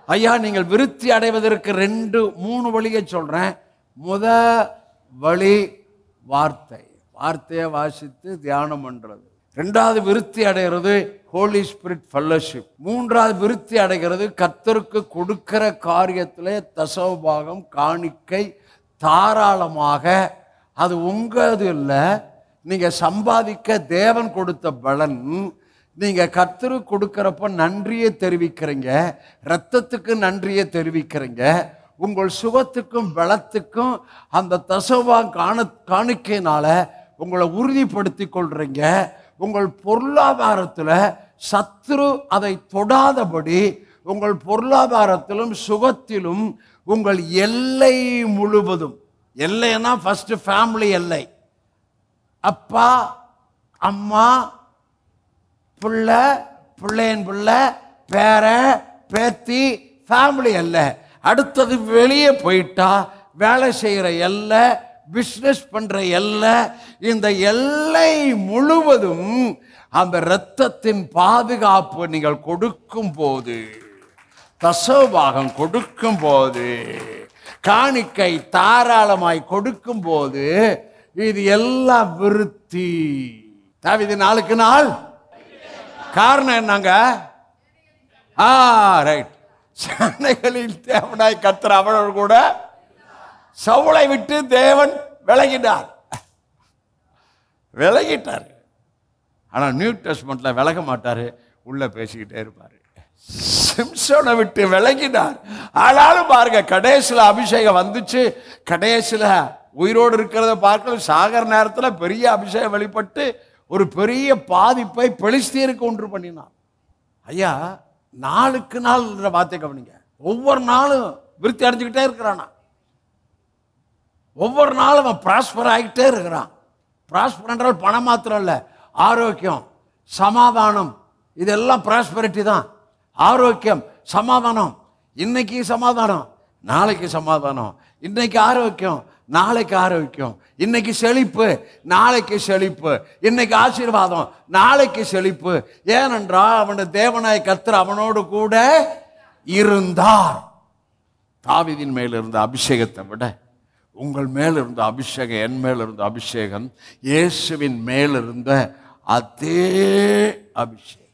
ஐயா, நீங்கள் விருத்தி அடைவதற்கு 2-3 வழியை சொல்றேன். முத வழி வார்த்தையை வாசித்து தியானம் பண்றது. 2வது விருத்தி அடைகிறது ஹோலி ஸ்பிரிட் ஃபெல்லோஷிப். 3வது விருத்தி அடைகிறது கர்த்தருக்கு கொடுக்கிற காரியத்திலே தசமபாகம் காணிக்கை தாராளமாக. அது உங்கது இல்லை, நீங்க சம்பாதிக்க தேவன் கொடுத்த பலன். நீங்க கர்த்தருக்கு கொடுக்கிறப்ப நன்றியை தெரிவிக்கிறீங்க, இரத்தத்துக்கு நன்றியை தெரிவிக்கிறீங்க, உங்கள் சுகத்துக்கும் பலத்துக்கும் அந்த தசமபாகம் காணிக்கையினால உங்களை உறுதிப்படுத்தி கொள்றீங்க. உங்கள் பொருளாதாரத்தில் சத்துரு அதை தொடாதபடி உங்கள் பொருளாதாரத்திலும் சுகத்திலும் உங்கள் எல்லை முழுவதும், எல்லைன்னா ஃபர்ஸ்ட் ஃபேமிலி எல்லை, அப்பா அம்மா பிள்ளை பிள்ளையின் பிள்ளை பேர பேத்தி ஃபேமிலி எல்லை. அடுத்தது வெளியே போயிட்டா வேலை செய்கிற எல்லை, பிஸ்னஸ் பண்ற எல்லை. இந்த எல்லை முழுவதும் அந்த இரத்தத்தின் பாதுகாப்பு நீங்கள் கொடுக்கும் போது, தசமபாகம் கொடுக்கும் போது, காணிக்கை தாராளமாய் கொடுக்கும் போது, இது எல்லாம் விருத்தி. தாவீது நாளுக்கு நாள். காரணம் என்னங்க? ரைட். சேனைகளின் தேவனாய் கர்த்தர் அவனோடு கூட. சவுலை விட்டு தேவன் விலகிட்டார். ஆனால் நியூ டெஸ்ட்மெண்ட்ல விலக மாட்டாரு, உள்ள பேசிக்கிட்டே இருப்பாரு. சிம்சோனை விட்டு விலகினார். ஆனாலும் பாருங்க, கடைசியில் அபிஷேகம் வந்துச்சு. கடைசியில் உயிரோடு இருக்கிறத பார்க்கல, சாகர நேரத்தில் பெரிய அபிஷேகம் வெளிப்பட்டு ஒரு பெரிய பாதிப்பை பெலிஸ்தியருக்கு ஒன்று பண்ணினார். ஐயா, நாளுக்கு நாள் வார்த்தை கவனிங்க. ஒவ்வொரு நாளும் விருத்தி அடைஞ்சுக்கிட்டே இருக்கிறானா, ஒவ்வொரு நாளும் அவன் ப்ராஸ்பர் ஆகிட்டே இருக்கிறான். ப்ராஸ்பர் என்றால் பணம் மாத்திரம் இல்லை, ஆரோக்கியம், சமாதானம், இதெல்லாம் ப்ராஸ்பரிட்டி தான். ஆரோக்கியம், சமாதானம். இன்னைக்கு சமாதானம், நாளைக்கு சமாதானம். இன்னைக்கு ஆரோக்கியம், நாளைக்கு ஆரோக்கியம். இன்னைக்கு செழிப்பு, நாளைக்கு செழிப்பு. இன்னைக்கு ஆசீர்வாதம், நாளைக்கு செழிப்பு. ஏனென்றால் அவனுடைய தேவனாய் கர்த்தர் அவனோடு கூட இருந்தார். தாவீதின் மேல் இருந்த அபிஷேகத்தை விட உங்கள் மேல் இருந்த அபிஷேகம், என் மேல் இருந்த அபிஷேகம், இயேசுவின் மேல் இருந்த அதே அபிஷேகம்.